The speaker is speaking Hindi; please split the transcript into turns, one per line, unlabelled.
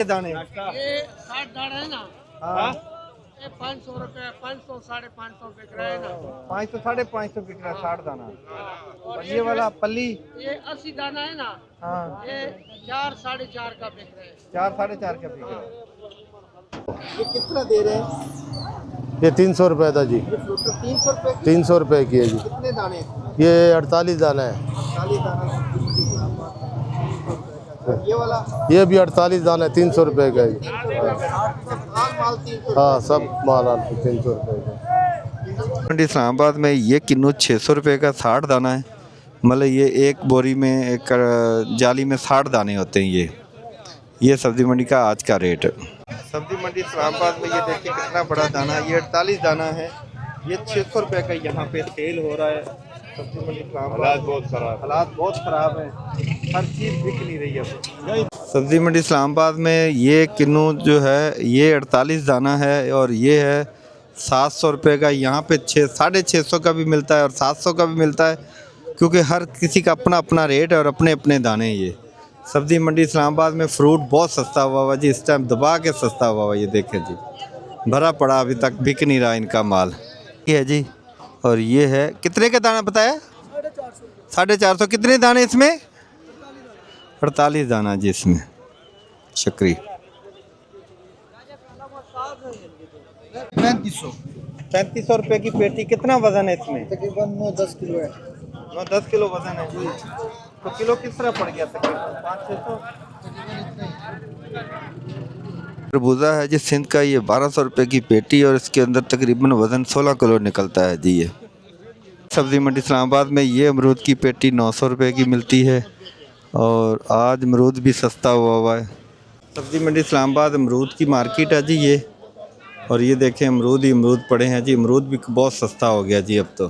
दाने?
ये 60 दाना है ना।
हाँ,
ये 500 रुपये, 500 550 बिक रहे हैं ना।
500 550 बिक रहा है 60 दाना।
और
और ये वाला पल्ली?
ये 80 दाना है ना।
हाँ,
ये 4 4.5 का बिक रहे हैं।
4 4.5 का बिक रहा है। ये कितना दे रहे हैं?
ये 300 रुपये था जी।
ये फ्रूट 300 रुपए की?
300 रुपये की है जी।
कितने दाने?
ये 48 दाना है।
40 दाना। और ये वाला?
ये भी 48 दाना है, 300 रुपये का है।
माल 300?
हाँ, सब माल 300 रुपये का।
मंडी इस्लामाबाद में ये किन्नू 600 रुपये का 60 दाना है। मतलब ये एक बोरी में एक जाली में 60 दाने होते हैं। ये सब्ज़ी मंडी का आज का रेट है।
सब्जी मंडी इस्लामाबाद में ये देखिए कितना बड़ा दाना है। ये 48 दाना है। ये 600 रुपये का यहाँ पे सेल हो रहा है। सब्जी मंडी इस्लामाबाद हालात बहुत ख़राब है। हर चीज़ बिक नहीं रही है।
सब्ज़ी मंडी इस्लामाबाद में ये किन्नू जो है ये 48 दाना है और ये है 700 रुपये का। यहाँ पे 650 का भी मिलता है और 700 का भी मिलता है, क्योंकि हर किसी का अपना अपना रेट है और अपने अपने दाने। ये सब्ज़ी मंडी इस्लामाबाद में फ्रूट बहुत सस्ता हुआ हुआ जी, इस टाइम दबा के सस्ता हुआ हुआ। ये देखें जी, भरा पड़ा, अभी तक बिक नहीं रहा इनका माल। ये है जी, और ये है कितने का दाना बताया? 450। कितने दाने इसमें? 48 दाना जी इसमें शक्करी।
3500 रुपये की पेटी। कितना वजन है इसमें?
तकरीबन 9-10 किलो है।
9-10 किलो वजन है जी। तो किलो किस तरह पड़ गया? तकरीबन 500-600।
खरबूजा है जी सिंध का, ये 1200 रुपये की पेटी और इसके अंदर तकरीबन वज़न 16 किलो निकलता है जी। ये सब्ज़ी मंडी इस्लामाबाद में ये अमरूद की पेटी 900 रुपये की मिलती है और आज अमरूद भी सस्ता हुआ है। सब्ज़ी मंडी इस्लामाबाद अमरूद की मार्केट है जी ये, और ये देखें अमरूद ही अमरूद पड़े हैं जी। अमरूद भी बहुत सस्ता हो गया जी अब तो।